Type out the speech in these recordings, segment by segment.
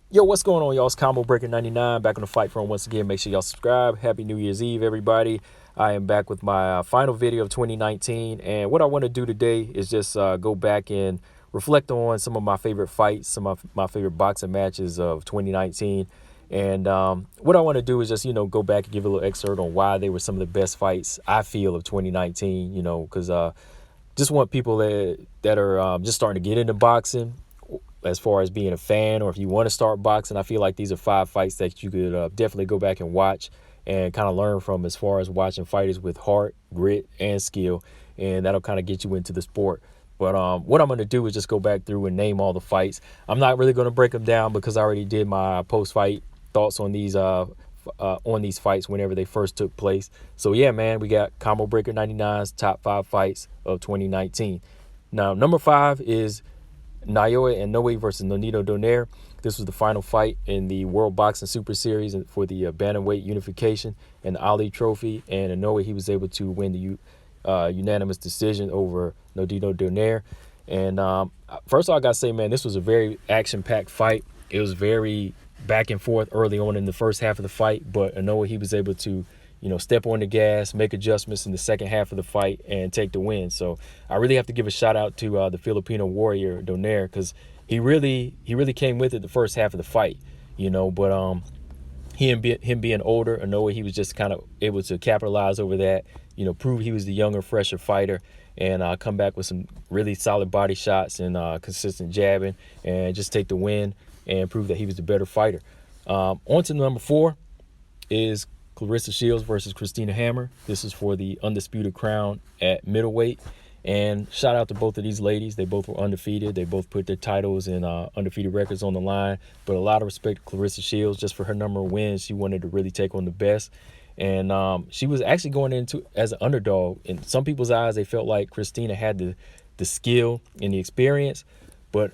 Yo, what's going on, y'all? It's Combobreaker99 back on the Fight Front once again. Make sure y'all subscribe. Happy New Year's Eve, everybody. I am back with my final video of 2019. And what I want to do today is just go back and reflect on some of my favorite fights, some of my favorite boxing matches of 2019. And what I want to do is just, go back and give a little excerpt on why they were some of the best fights I feel of 2019, because just want people that are just starting to get into boxing as far as being a fan, or if you want to start boxing. I feel like these are 5 fights that you could definitely go back and watch and kind of learn from, as far as watching fighters with heart, grit, and skill, and that'll kind of get you into the sport. But what I'm going to do is just go back through and name all the fights. I'm not really going to break them down because I already did my post-fight thoughts on these fights whenever they first took place. So yeah, man, we got Combobreaker99’s top 5 fights of 2019. Now, number 5 is Naoya Inoue versus Nonito Donaire. This was the final fight in the World Boxing Super Series for the bantamweight unification and the Ali Trophy. And Inoue, he was able to win the unanimous decision over Nonito Donaire. And first of all, I got to say, man, this was a very action-packed fight. It was very back and forth early on in the first half of the fight, but Inoue, he was able to step on the gas, make adjustments in the second half of the fight, and take the win. So I really have to give a shout out to the Filipino warrior Donaire, because he really came with it the first half of the fight, but him being older, Inoue, he was just kind of able to capitalize over that, prove he was the younger, fresher fighter, and come back with some really solid body shots and consistent jabbing, and just take the win and prove that he was the better fighter. On to number 4 is Claressa Shields versus Christina Hammer. This is for the undisputed crown at middleweight. And shout out to both of these ladies. They both were undefeated. They both put their titles and undefeated records on the line. But a lot of respect to Claressa Shields just for her number of wins. She wanted to really take on the best. And she was actually going into as an underdog. In some people's eyes, they felt like Christina had the skill and the experience. But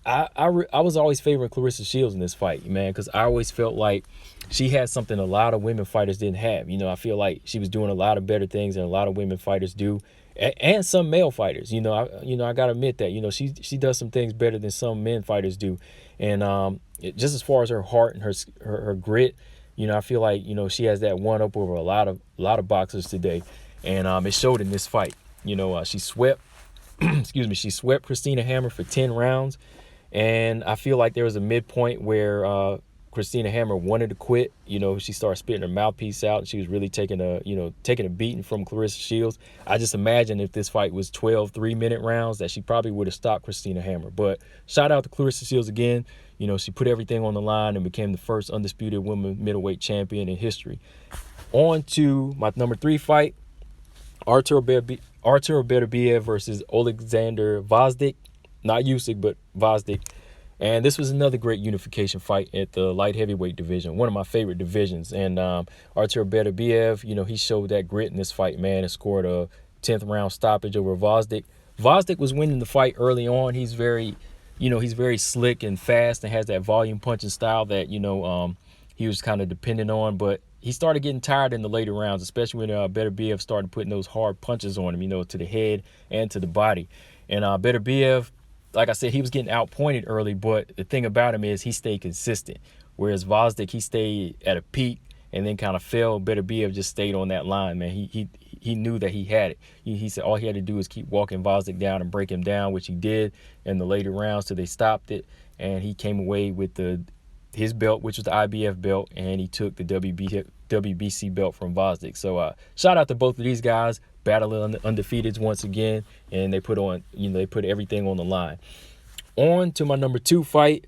I was always favoring Claressa Shields in this fight, man, because I always felt like she had something a lot of women fighters didn't have. I feel like she was doing a lot of better things than a lot of women fighters do, and some male fighters. I gotta admit that. She does some things better than some men fighters do, and just as far as her heart and her grit, I feel like she has that one up over a lot of boxers today, and it showed in this fight. She swept, excuse me, she swept Christina Hammer for 10 rounds. And I feel like there was a midpoint where Christina Hammer wanted to quit. She started spitting her mouthpiece out. She was really taking a beating from Claressa Shields. I just imagine if this fight was 12 3-minute rounds, that she probably would have stopped Christina Hammer. But shout out to Claressa Shields again. She put everything on the line and became the first undisputed women middleweight champion in history. On to my number 3 fight, Artur Beterbiev versus Alexander Gvozdyk. Not Usyk, but Gvozdyk. And this was another great unification fight at the light heavyweight division, one of my favorite divisions. And Artur Beterbiev, he showed that grit in this fight, man, and scored a 10th round stoppage over Gvozdyk. Gvozdyk was winning the fight early on. He's very slick and fast and has that volume punching style that, he was kind of dependent on. But he started getting tired in the later rounds, especially when Beterbiev started putting those hard punches on him, to the head and to the body. And Beterbiev, like I said, he was getting outpointed early, but the thing about him is he stayed consistent. Whereas Gvozdyk, he stayed at a peak and then kind of fell. Beterbiev just stayed on that line, man. He knew that he had it. He said all he had to do was keep walking Gvozdyk down and break him down, which he did in the later rounds till they stopped it. And he came away with his belt, which was the IBF belt, and he took the WBC belt from Gvozdyk. So shout out to both of these guys, battling undefeateds once again, and they put everything on the line. On to my number 2 fight.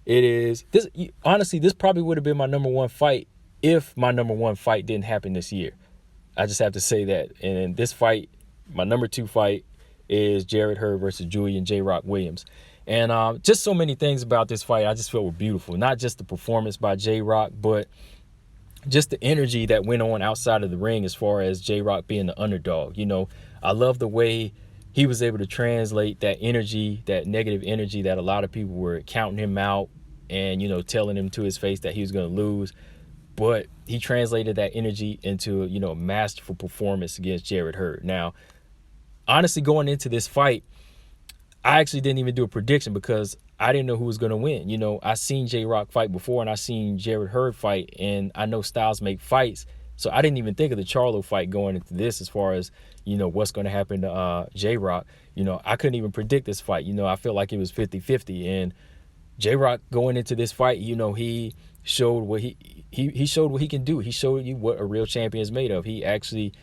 It is this. Honestly, this probably would have been my number 1 fight if my number 1 fight didn't happen this year. I just have to say that. And this fight, my number 2 fight, is Jarrett Hurd versus Julian J. Rock Williams. And just so many things about this fight I just felt were beautiful. Not just the performance by J. Rock, but just the energy that went on outside of the ring as far as J. Rock being the underdog. I love the way he was able to translate that energy, that negative energy that a lot of people were counting him out and, telling him to his face that he was going to lose. But he translated that energy into, a masterful performance against Jarrett Hurd. Now, honestly, going into this fight, I actually didn't even do a prediction because I didn't know who was going to win. You know, I seen J-Rock fight before, and I seen Jarrett Hurd fight, and I know styles make fights. So I didn't even think of the Charlo fight going into this as far as, you know, what's going to happen to J-Rock. You know, I couldn't even predict this fight. You know, I felt like it was 50-50. And J-Rock going into this fight, you know, he showed what he showed what he can do. He showed you what a real champion is made of. He actually,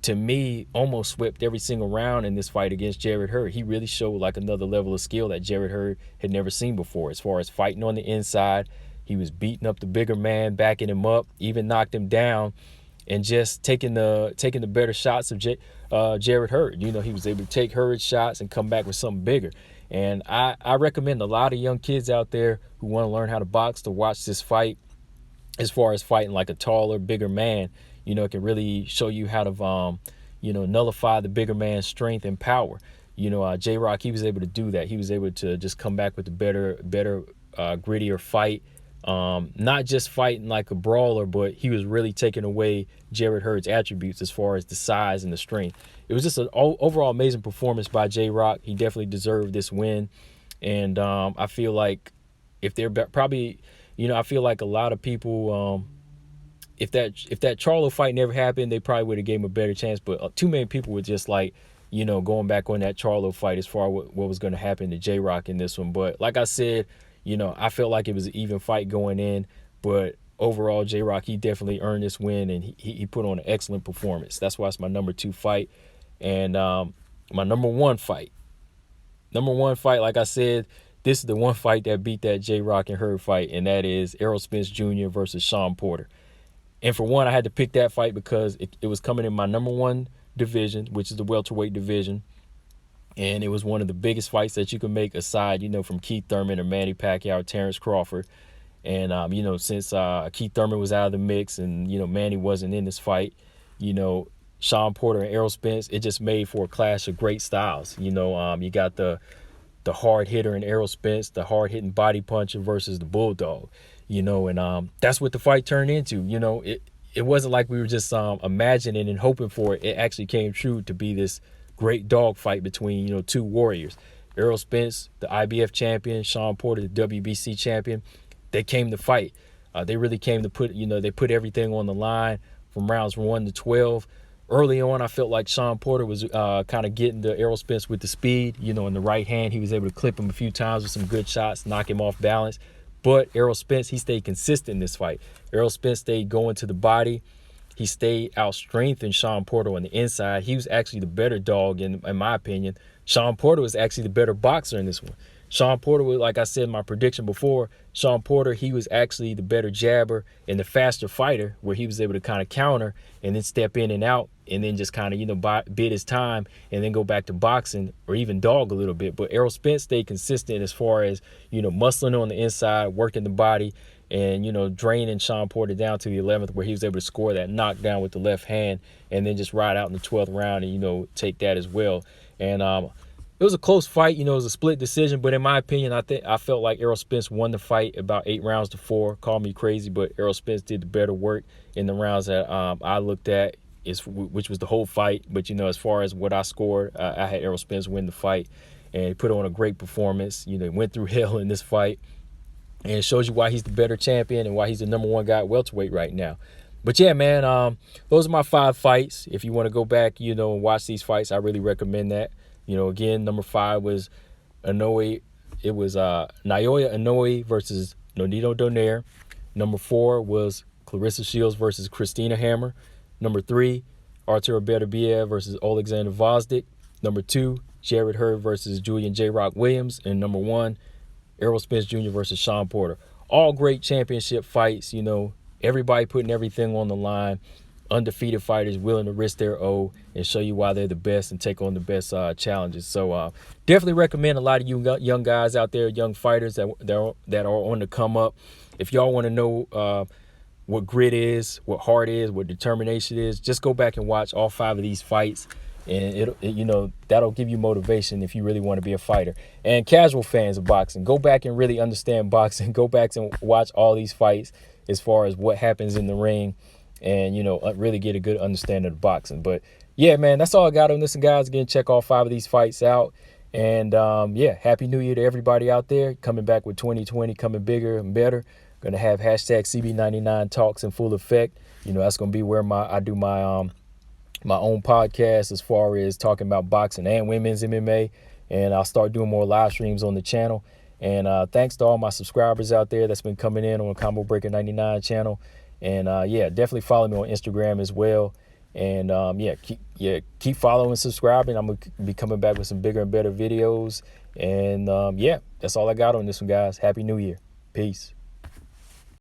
to me, almost swept every single round in this fight against Jarrett Hurd. He really showed like another level of skill that Jarrett Hurd had never seen before. As far as fighting on the inside, he was beating up the bigger man, backing him up, even knocked him down, and just taking the better shots of Jarrett Hurd. You know, he was able to take Hurd's shots and come back with something bigger. And I recommend a lot of young kids out there who want to learn how to box to watch this fight. As far as fighting like a taller, bigger man, you know, it can really show you how to, you know, nullify the bigger man's strength and power. You know, J-Rock, he was able to do that. He was able to just come back with a better, grittier fight. Not just fighting like a brawler, but he was really taking away Jarrett Hurd's attributes as far as the size and the strength. It was just an overall amazing performance by J-Rock. He definitely deserved this win. And I feel like if they're probably, you know, I feel like a lot of people, if that Charlo fight never happened, they probably would have gave him a better chance. But too many people were just like, you know, going back on that Charlo fight as far as what was going to happen to J-Rock in this one. But like I said, you know, I felt like it was an even fight going in. But overall, J-Rock, he definitely earned this win, and he put on an excellent performance. That's why it's my number 2 fight. And my number 1 fight. Number 1 fight, like I said, this is the one fight that beat that J-Rock and Hurd fight, and that is Errol Spence Jr. versus Sean Porter. And for one, I had to pick that fight because it was coming in my number 1 division, which is the welterweight division. And it was one of the biggest fights that you could make aside, you know, from Keith Thurman or Manny Pacquiao or Terrence Crawford. And, you know, since Keith Thurman was out of the mix and, you know, Manny wasn't in this fight, you know, Sean Porter and Errol Spence, it just made for a clash of great styles. You know, you got the hard hitter in Errol Spence, the hard hitting body puncher versus the bulldog, you know, and that's what the fight turned into. You know, it wasn't like we were just imagining and hoping for it. It actually came true to be this great dog fight between, you know, 2 warriors. Errol Spence, the IBF champion, Sean Porter, the WBC champion. They came to fight. They really came to put, you know, they put everything on the line from rounds 1 to 12. Early on, I felt like Sean Porter was kind of getting the Errol Spence with the speed, you know, in the right hand. He was able to clip him a few times with some good shots, knock him off balance. But Errol Spence, he stayed consistent in this fight. Errol Spence stayed going to the body. He stayed out-strengthened Sean Porter on the inside. He was actually the better dog, in my opinion. Sean Porter was actually the better boxer in this one. Sean Porter, like I said in my prediction before, Sean Porter, he was actually the better jabber and the faster fighter, where he was able to kind of counter and then step in and out and then just kind of, you know, bid his time and then go back to boxing or even dog a little bit. But Errol Spence stayed consistent as far as, you know, muscling on the inside, working the body, and, you know, draining Sean Porter down to the 11th, where he was able to score that knockdown with the left hand and then just ride out in the 12th round and, you know, take that as well. And it was a close fight. You know, it was a split decision, but in my opinion, I felt like Errol Spence won the fight about 8 rounds to 4. Call me crazy, but Errol Spence did the better work in the rounds that I looked at, which was the whole fight. But, you know, as far as what I scored, I had Errol Spence win the fight, and he put on a great performance. You know, he went through hell in this fight, and it shows you why he's the better champion and why he's the number 1 guy at welterweight right now. But yeah, man, those are my 5 fights. If you want to go back, you know, and watch these fights, I really recommend that. You know, again, number 5 was Inoue. It was Naoya Inoue versus Nonito Donaire. Number 4 was Clarissa Shields versus Christina Hammer. Number 3, Artur Beterbiev versus Alexander Vosdick. Number 2, Jarrett Hurd versus Julian J. Rock Williams. And number 1, Errol Spence Jr. versus Sean Porter. All great championship fights, you know, everybody putting everything on the line. Undefeated fighters willing to risk their O and show you why they're the best and take on the best challenges. So definitely recommend a lot of you young guys out there, young fighters that are on the come up. If y'all want to know what grit is, what heart is, what determination is, just go back and watch all 5 of these fights, and you know, that'll give you motivation if you really want to be a fighter. And casual fans of boxing, go back and really understand boxing. Go back and watch all these fights as far as what happens in the ring, and, you know, really get a good understanding of boxing. But yeah, man, that's all I got on this. And guys, again, check all 5 of these fights out. And yeah, happy new year to everybody out there. Coming back with 2020, coming bigger and better. Gonna have hashtag CB99 talks in full effect. You know, that's gonna be where I do my own podcast as far as talking about boxing and women's MMA. And I'll start doing more live streams on the channel. And thanks to all my subscribers out there that's been coming in on the Combobreaker99 channel. And yeah, definitely follow me on Instagram as well. And keep following and subscribing. I'm gonna be coming back with some bigger and better videos. And yeah, that's all I got on this one, guys. Happy New Year. Peace.